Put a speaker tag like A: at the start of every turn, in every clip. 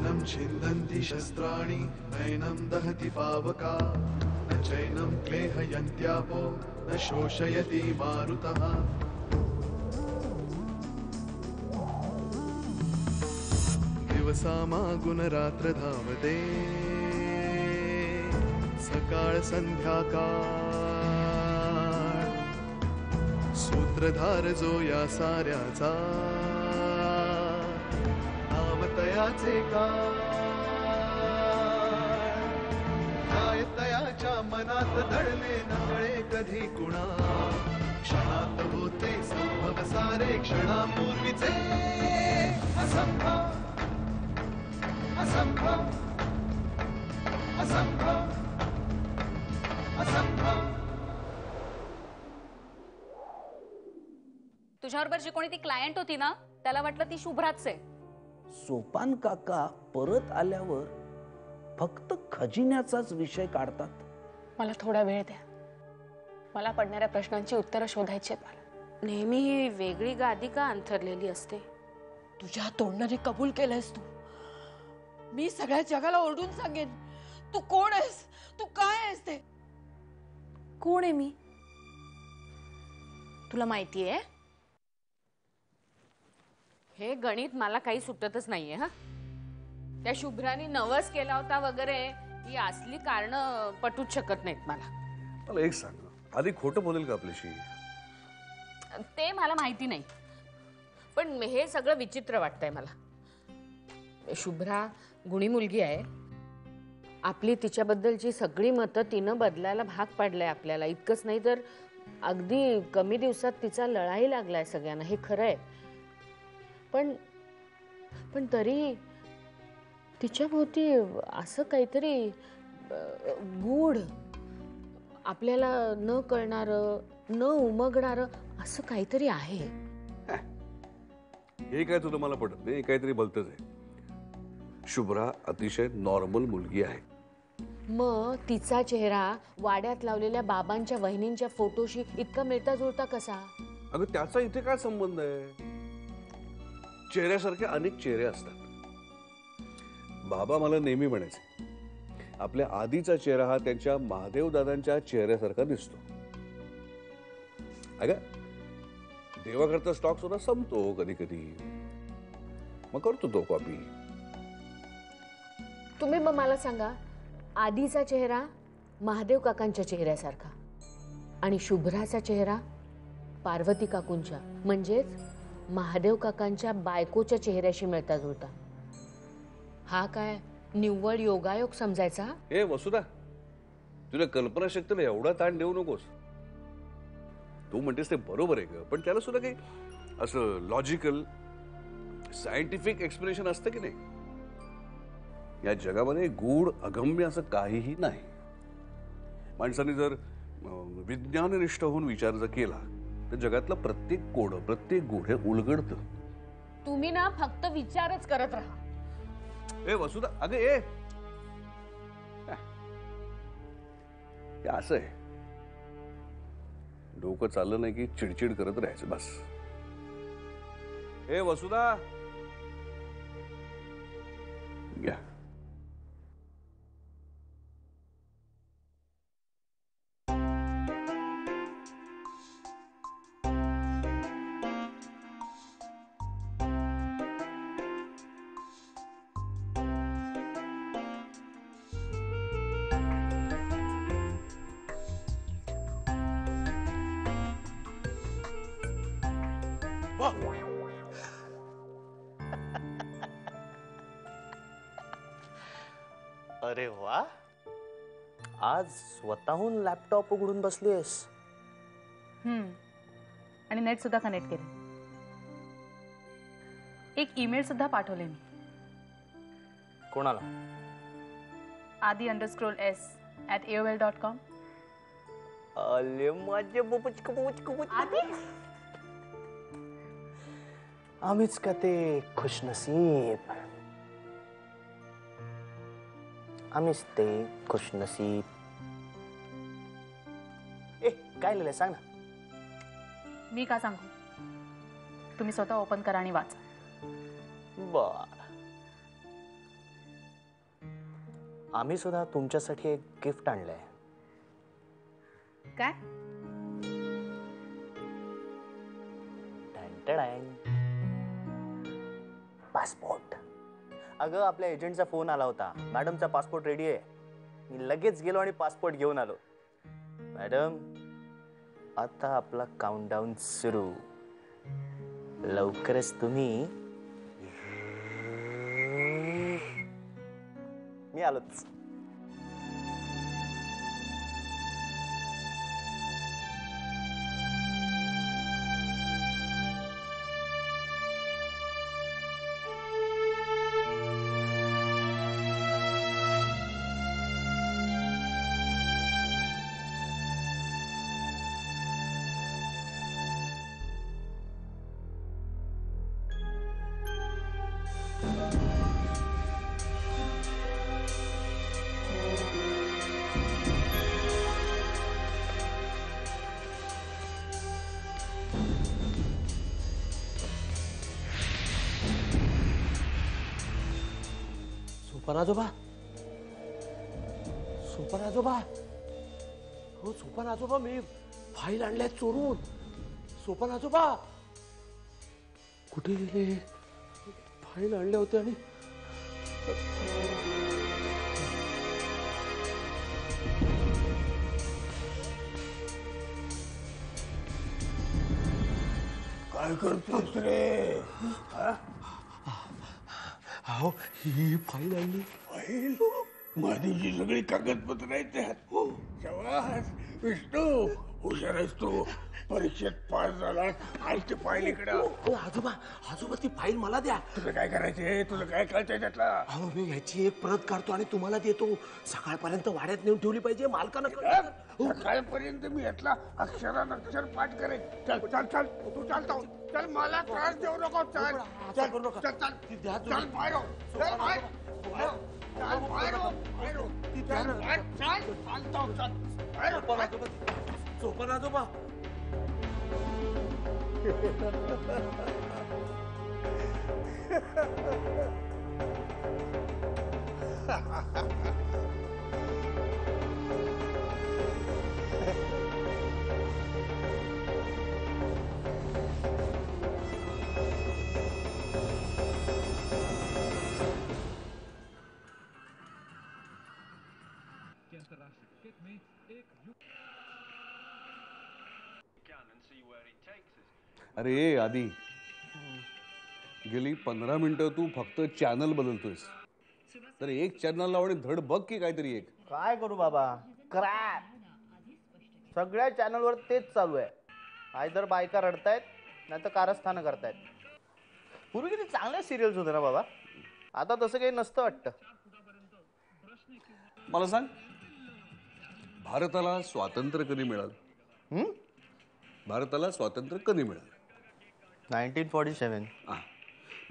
A: नैनं छिन्दन्ति शस्त्राणि नैनं दहति पावका न चैनं क्लेहयन्त्यापो न शोषयति मारुतः दिवसामागुण रात्र धावते सकाळ संध्याकाळ सूत्रधार जो या साऱ्याचा नावतयाचे काय तयाच्या मनात दडले नकळे कधी कुणा क्षणात होते संभव सारे क्षणापूर्वीचे असंभव असंभव असंभव असंभव.
B: तुझ्याबरोबर जी कोणी ती क्लायंट होती ना त्याला वाटलं ती शुभ्राच आहे.
C: सोपान काका परत आल्यावर फक्त खजिन्याचाच विषय काढतात.
D: मला थोडा वेळ द्या. मला पडणाऱ्या प्रश्नांची उत्तरं शोधायची आहेत. मला
E: नेहमी ही वेगळी गादी का अंथरलेली असते?
F: तुझ्या तोंडाने कबूल केलंयस तू. मी सगळ्या जगाला ओरडून सांगेन तू कोण आहेस, तू काय आहेस ते.
E: कोण आहे मी तुला माहितीये?
B: हे गणित मला काही सुटतच नाहीये. हा त्या शुभ्रानी नवस केला होता वगैरे ही असली कारण पटूच शकत नाहीत मला.
G: मला एक सांग, आधी खोटं बोलेल का आपल्याशी?
B: ते मला माहिती नाही पण हे सगळं विचित्र वाटतंय मला. शुभ्रा गुणी मुलगी आहे. आपली तिच्याबद्दलची सगळी मतं तिनं बदलायला भाग पाडलंय आपल्याला. इतकंच नाही तर अगदी कमी दिवसात तिचा लळाही लागलाय सगळ्यांना. हे खरं आहे पण तरी तिच्याभोवती असं काहीतरी गूढ आपल्याला न कळणारं न उमगणारं असं काहीतरी आहे.
G: हे काय तुला मला पटत नाही. काहीतरी भलतंच आहे. शुभ्रा अतिशय नॉर्मल मुलगी आहे.
B: मग तिचा चेहरा वाड्यात लावलेल्या बाबांच्या वहिनींच्या फोटोशी इतका मिळता जुळता कसा?
G: अगं त्याचा इथे काय संबंध आहे? चेहऱ्यासारखे अनेक चेहरे असतात. बाबा मला नेहमी म्हणायचे आपल्या आधीचा चेहरा हा त्यांच्या महादेव दादांच्या चेहऱ्यासारखा दिसतो. अगं देवाकरता स्टॉक सुद्धा संपतो कधी कधी, मग करतो तो कॉपी.
B: तुम्ही मग मला सांगा, आधीचा चेहरा महादेव काकांच्या चेहऱ्यासारखा आणि शुभ्राचा चेहरा पार्वती काकूंच्या म्हणजेच महादेव काकांच्या बायकोच्या चेहऱ्याशी मिळता जुळता. हा काय निव्वळ योगायोग समजायचा?
G: ए वसुधा, तुला कल्पनाशक्तीला एवढा ताण देऊ नकोस. तू म्हणतेस ते बरोबर आहे ग, पण त्याला सुद्धा काही असं लॉजिकल सायंटिफिक एक्सप्लेनेशन असतं की नाही? या जगामध्ये गूढ अगम्य असं काहीही नाही. माणसाने जर विज्ञाननिष्ठ होऊन विचार जर केला तर जगातलं प्रत्येक कोड प्रत्येक गूढ हे उलगडतं.
B: तुम्ही ना फक्त विचारच करत राहा.
G: ए वसुधा, अगं ए असं आहे, डोकं चाललं नाही की चिडचिड करत राहायचं बस. ए वसुधा घ्या.
H: अरे वा, आज स्वतःहून लॅपटॉप उघडून बसलीस.
D: आणि नेट सुद्धा कनेक्ट केले. एक ईमेल सुद्धा पाठवले मी.
H: कोणाला?
D: adi_s@aol.com.
H: अले माझे बुबुचक बुबुचक. आम्हीच का ते खुशनसीब, आम्हीच ते खुशनसीब. ए काय लिहिलंय सांग ना.
D: मी का सांगू, तुम्ही स्वतः ओपन करा आणि वाचा.
H: बर आम्ही सुद्धा तुमच्यासाठी एक गिफ्ट आणलंय.
E: काय?
H: पासपोर्ट. अगं आपल्या एजंटचा फोन आला होता, मॅडमचा पासपोर्ट रेडी आहे. मी लगेच गेलो आणि पासपोर्ट घेऊन आलो. मॅडम, आता आपला काउंटडाऊन सुरू. लवकरच तुम्ही. मी आलोच.
C: सोपान आजोबा, सोपान आजोबा, हो सोपान आजोबा, मी फाईल आणल्या चोरून. सोपान आजोबा कुठे गेले? फाईल आणल्या होत्या आणि काय करतोस रे? अहो ही फाईल आणली. फाईल? माझी सगळी कागदपत्र आहेत त्यात. शाबास विष्णू, हुशार आहेस तू. परीक्षेत पास झाला आज ती फाईल इकडे. आजोबा, आजोबा ती फाईल मला द्या. तुला काय करायचंय? तुला काय कळतंय त्यातला? अहो मी ह्याची एक प्रत काढतो आणि तुम्हाला देतो. सकाळपर्यंत वाड्यात नेऊन ठेवली पाहिजे. मालकानं सकाळपर्यंत मी यातला अक्षर पाठ करेन. चल चल चल, तू चालतो. चल, मला त्रास देऊ नको. चल चल चल चल चल बाहेर हो. चल बाहेर. चल बाहेर हो. बाहेर हो. चल बाहेर. चल चालतो. चल बाहेर. सोपान आजोबा.
G: अरे आधी गेली 15 मिनिटं तू फक्त चॅनल बदलतोयस. तर एक चॅनल लावणे धड बघ की काहीतरी एक.
H: काय करू बाबा, क्रॅप. सगळ्या चॅनलवर तेच चालू आहे. आयदर बायका रडतायत नाही तर कारस्थानं करतायत. पूर्वी किती चांगल्या सिरियल्स होत्या ना बाबा. आता तसं काही नसतं वाटतं.
G: मला सांग, भारताला स्वातंत्र्य कधी मिळालं? भारताला स्वातंत्र्य कधी मिळालं?
H: 1947.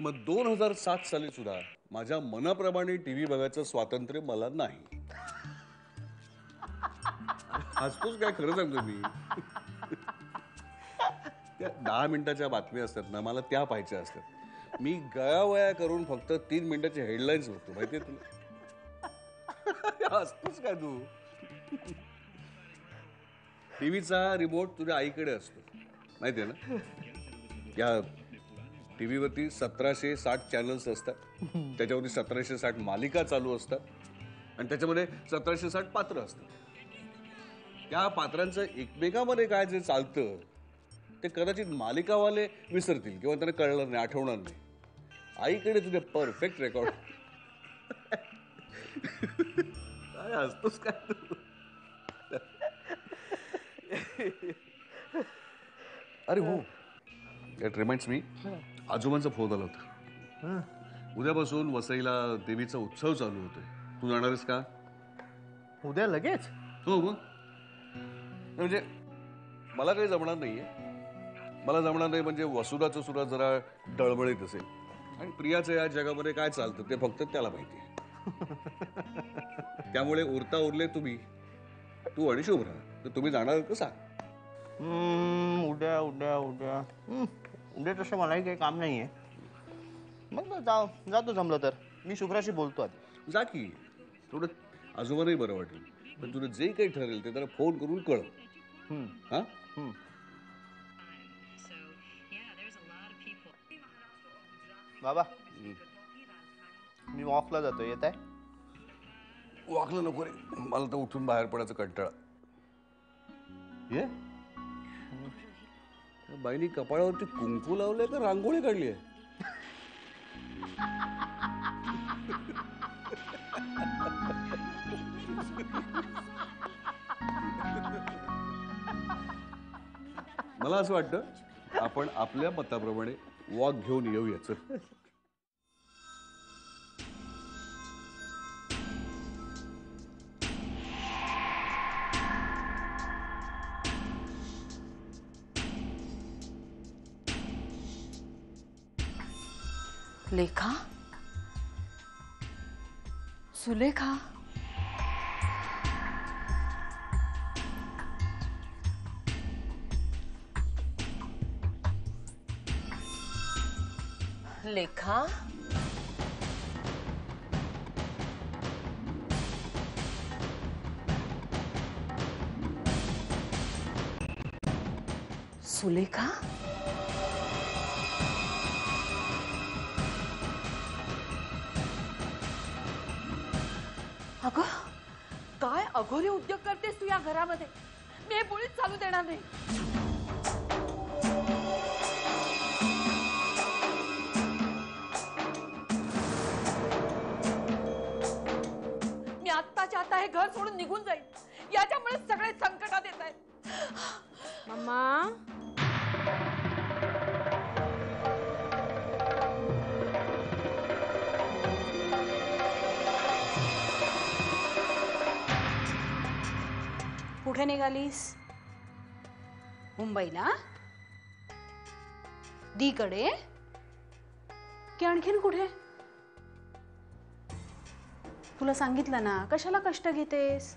G: मग 2007 साली सुद्धा माझ्या मनाप्रमाणे टीव्ही बघायचं स्वातंत्र्य मला नाही. हसतोच काय? खरं सांगतो मी. त्या 10 मिनिटाच्या बातम्या असतात ना, मला त्या पाहायच्या असतात. मी गयावया करून फक्त 3 मिनिटाचे हेडलाईन्स बघतो. माहितीये तुला? हसतोच काय तू? टीव्हीचा रिमोट तुझ्या आईकडे असतो, माहितीये ना? या टीव्हीवरती 1760 चॅनल्स असतात. त्याच्यावरती 1760 मालिका चालू असतात आणि त्याच्यामध्ये 1760 पात्र असतात. त्या पात्रांचं एकमेकांमध्ये काय जे चालतं ते कदाचित मालिकावाले विसरतील किंवा त्यांना कळणार नाही, आठवणार नाही. आईकडे तुझे परफेक्ट रेकॉर्ड. काय असतोस काय तू? अरे हो, इट रिमाइंड्स मी, आजोबांचा फोन आला होता. उद्यापासून वसईला देवीचा उत्सव चालू होतोय. तू जाणार आहेस का?
H: उद्या लगेच?
G: हो मग. म्हणजे मला काही जमणार नाहीये. मला जमणार नाही म्हणजे वसुदाचं सुद्धा जरा डळमळीत असेल आणि प्रियाचं या जगामध्ये काय चालतं ते फक्त त्याला माहिती आहे. त्यामुळे उरता उरले तुम्ही, तू आणि शुभ्रा. तर तुम्ही जाणार का सांग?
H: उद्या उद्या उद्या उद्या तसं मलाही काही काम नाही आहे. मग जातो जमलं तर. मी शुभ्राशी बोलतो आधी.
G: जा की. थोडं आजोबांनाही बरं वाटेल. पण तुला जे काही ठरेल ते त्याला फोन करून कळव. हा?
H: बाबा मी ऑफला जातो, येत आहे?
G: वाकलं नको रे, मला तर उठून बाहेर पडायचं कंटाळा. ये त्या बाईनी कपाळावरती कुंकू लावलंय का रांगोळी काढली आहे? मला असं वाटतं आपण आपल्या मताप्रमाणे वॉक घेऊन येऊया. चल.
F: लेखा, सुलेखा, लेखा, सुलेखा, अगं काय अघोरी उद्योग करतेस तू या घरामध्ये? मी हे मुळीच चालू देणार नाही. मी आत्ताच्या आता हे घर सोडून निघून जाईल. याच्यामुळे सगळे संकटात येत आहेत.
E: मम्मा कुठे निघालीस? मुंबईला? दीकडे की आणखीन कुठे? तुला सांगितलं ना, कशाला कष्ट घेतेस?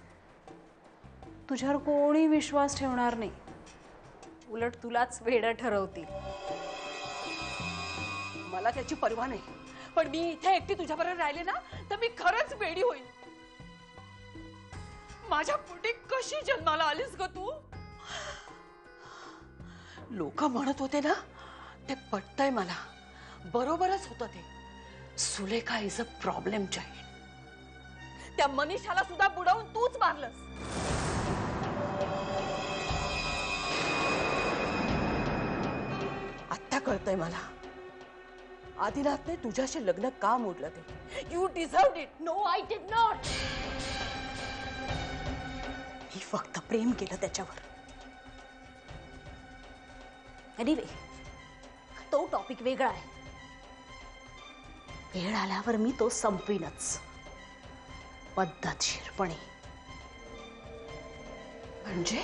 E: तुझ्यावर कोणी विश्वास ठेवणार नाही, उलट तुलाच वेडं ठरवतील.
F: मला त्याची पर्वा नाही, पण मी इथे एकटी तुझ्याबरोबर राहिले ना तर मी खरंच वेडी होईल. माझ्या पोटी कशी जन्माला आलीस ग तू? लोक म्हणत होते ना ते पटतंय मला. बरोबरच होतं ते. Sulekha is a problem child. त्या मनीषाला सुद्धा बुडवून तूच मारलंस. आता कळतंय मला आदिनाथने तुझ्याशी लग्न का मोडलं ते. You deserved it.
E: No I did not.
F: मी फक्त प्रेम केलं त्याच्यावर.
E: एनिवे, तो टॉपिक वेगळा आहे. वेळ आल्यावर मी तो संपवीनच, पद्धतशीरपणे.
F: म्हणजे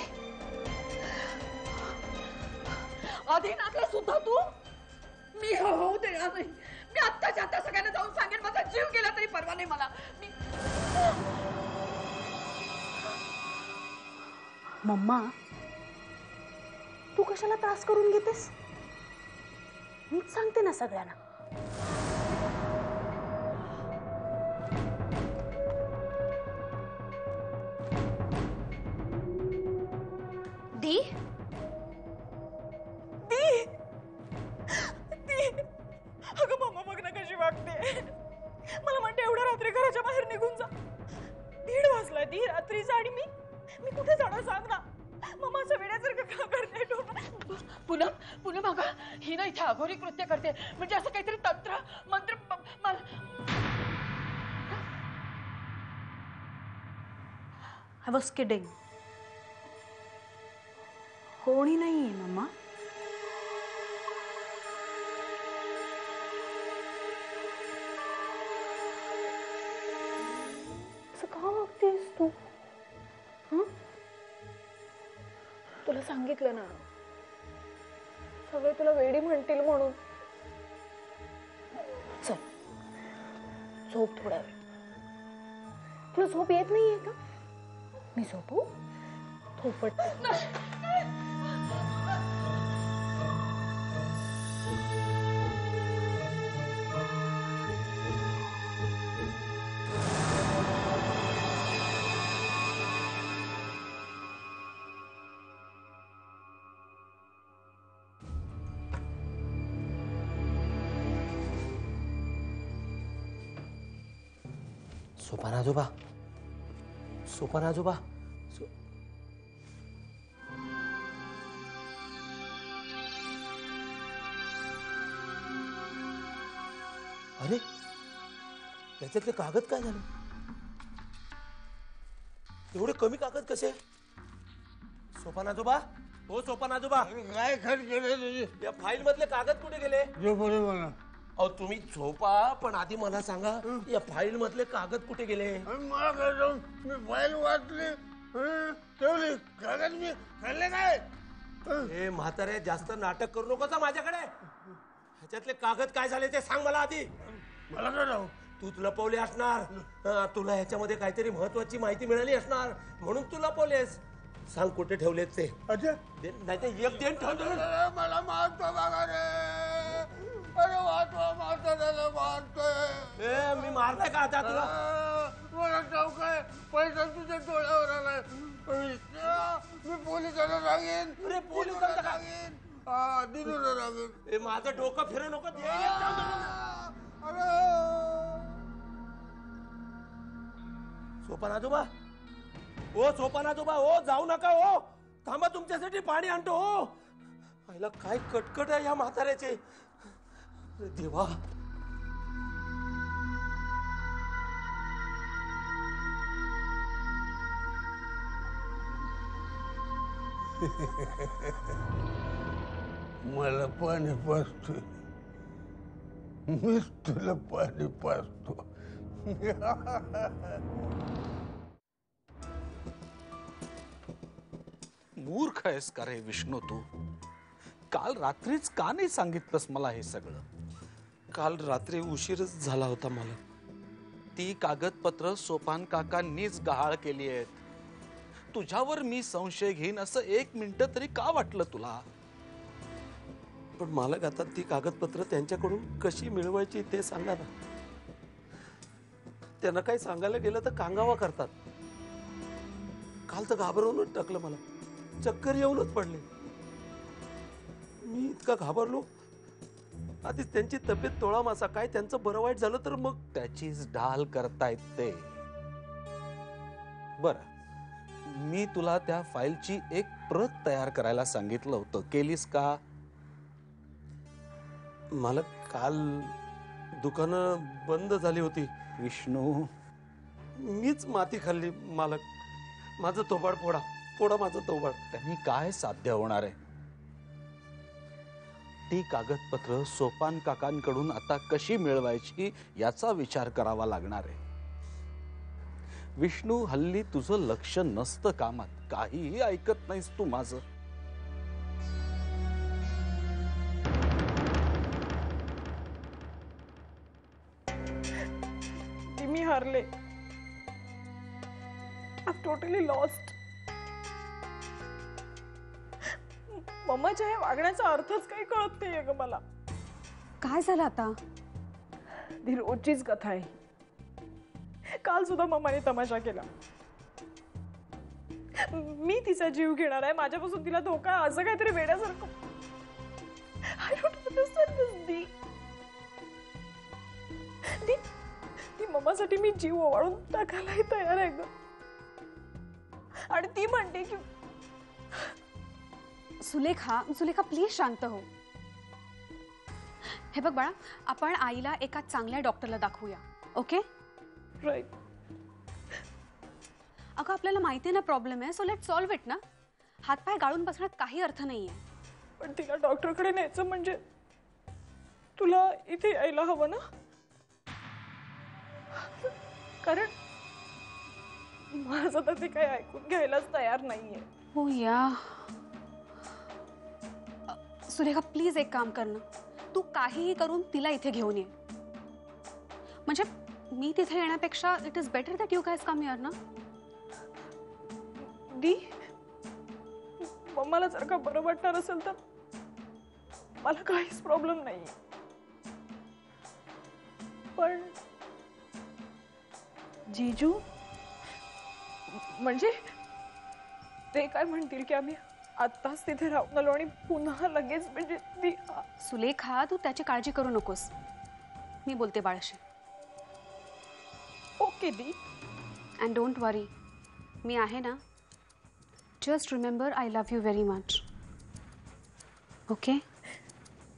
F: आदिनाथला सुद्धा तू? मी होऊ देणार नाही. मी आत्ताच्या आता सगळ्यांना जाऊन सांगेन. माझा जीव गेला तरी परवा नाही मला.
E: मम्मा, तू कशाला त्रास करून घेतेस? मीच सांगते ना सगळ्यांना. दी
F: दी दी अगं मम्मा बघ ना कशी वागते. मला म्हणते एवढ्या रात्री घराच्या बाहेर निघून जा. 1:30 वाजला दी रात्रीचा आणि मी कुठे जाणार सांग ना. मम्मा असं वेड्यासारखं का करते? पुन्हा पुन्हा बघा ही ना इथे अघोरी कृत्य करते. म्हणजे असं काहीतरी तंत्र मंत्र
E: आय वॉज किडिंग. कोणी नाहीये मम्मा. असं का वागतेस तू? तुला सांगितलं ना, सगळे तुला वेडी म्हणतील म्हणून. चल झोप थोडा वेळ. तुला झोप येत नाहीये का? मी झोपू? थोपट.
I: सोपान आजोबा, सोपान आजोबा. अरे याच्यातले कागद काय झाले? एवढे कमी कागद कसे? सोपान आजोबा, हो सोपान आजोबा,
C: काय खर्च केले?
I: या फाईल मधले कागद कुठे गेले?
C: जो बरे मला
I: अहो तुम्ही झोपा, पण आधी मला सांगा या फाईल मधले कागद कुठे गेले?
C: मला काय जाऊन मी फाईल वाचली ठेवली, कागद मी खाल्ले काय?
I: हे म्हातारे जास्त नाटक करू नकोस हं माझ्याकडे. ह्याच्यातले कागद काय झाले ते सांग मला आधी.
C: मला काय जाऊ?
I: तू लपवले असणार. तुला ह्याच्यामध्ये काहीतरी महत्वाची माहिती मिळाली असणार म्हणून तू लपवलेस. सांग कुठे ठेवलेत ते.
C: अच्छा
I: नाही ते एक देण ठेवतो.
C: मला मारतो बाबा रे. अरे वाचवा, मारतो त्याला, मारतोय.
I: मी मारलाय का आता तुला?
C: मला ठाऊक आहे, पैसा तुझ्या डोळ्यावर आलाय. मी पोलिसांना सांगेन.
I: अरे पोलिसांना
C: सांगेन. हा दिनूला सांगेन.
I: माझं डोकं फिरू नको.
C: अरे
I: सोपान आजोबा, ओ सोपान आजोबा, ओ जाऊ नका. ओ थांबा, तुमच्यासाठी पाणी आणतो. हो आईला काय कटकट आहे या म्हाताऱ्याचे. अरे देवा.
C: मला पाणी पाजतोय, मीच तुला पाणी पाजतो.
J: मूर्ख आहेस का रे विष्णू तू? काल रात्रीच का नाही सांगितलंस मला हे सगळं?
I: काल रात्री उशीरच झाला होता मला.
J: ती कागदपत्र सोपान काकांनीच गहाळ केली आहेत. तुझ्यावर मी संशय घेईन असं 1 मिनिट तरी का वाटलं तुला?
I: पण मालक, आता ती कागदपत्र त्यांच्याकडून कशी मिळवायची ते सांगा ना. त्यांना काही सांगायला गेलं तर कांगावा करतात. काल तर घाबरवूनच टाकलं मला. चक्कर येऊनच पडले. मी इतका घाबरलो. आधीच त्यांची तब्येत तोळामासा. काय त्यांचं बरं वाईट झालं तर मग
J: त्याचीच ढाल करतायत ते. बर, मी तुला त्या फाईलची एक प्रत तयार करायला सांगितलं होतं, केलीस का?
I: मला काल दुकानं बंद झाली होती.
J: विष्णू,
I: मीच माती खाल्ली मालक. माझं तोबाड फोडा, फोडा माझं तोबाड.
J: त्यांनी काय साध्य होणार आहे? ती कागदपत्र सोपान काकांकडून आता कशी मिळवायची याचा विचार करावा लागणार आहे. विष्णू, हल्ली तुझं लक्ष नसतं कामात. काहीही ऐकत नाहीस तू माझं.
F: मी हारले. I'm totally lost. मम्माच्या या वागण्याचा अर्थच काही कळत नाहीये ग मला.
E: काय झालं आता?
F: ती रोजचीच कथा आहे. काल सुद्धा मम्माने तमाशा केला. मी तिचा जीव घेणार आहे, माझ्यापासून तिला धोका आहे, असं काहीतरी वेड्यासारखं. I don't understand this, दी. ती मम्मासाठी मी जीव ओवाळून टाकायलाही तयार आहे ग. आणि ती म्हणते की
E: सुलेखा, सुलेखा प्लीज शांत हो. हे बघ बाळा, आपण आईला एका चांगल्या डॉक्टरला दाखवूया, ओके?
F: राईट.
E: अगं आपल्याला माहिती आहे ना प्रॉब्लेम आहे, सो लेट सॉल्व्ह इट ना. हातपाय गाळून बसण्यात काही अर्थ नाहीये.
F: पण तिला डॉक्टरकडे न्यायचं म्हणजे तुला इथे यायला हवं ना. कारण माझं तर ती काही ऐकून घ्यायलाच तयार नाहीये.
E: हो या सुरेखा, प्लीज एक काम कर ना. तू काहीही करून तिला इथे घेऊन ये. म्हणजे मी तिथे येण्यापेक्षा it is better that you guys come here ना.
F: दी, मम्माला जर का बरं वाटणार असेल तर मला काहीच प्रॉब्लेम नाही. पण जीजू म्हणजे ते काय म्हणतील की आम्ही आत्ताच तिथे राहून आलो आणि पुन्हा लगेच म्हणजे ती.
E: सुलेखा, तू त्याची काळजी करू नकोस. मी बोलते बाळाशी.
F: ओके ओके दी.
E: अँड डोंट वरी, मी आहे ना. Just remember I love you very much. Okay.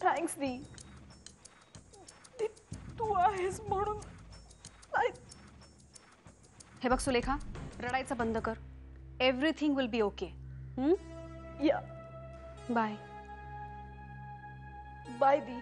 F: Thanks दी. तू आहेस म्हणून.
E: हे बघ सुलेखा, रडायचं बंद कर. Everything will be okay.
F: या
E: बाय.
F: बाय दी.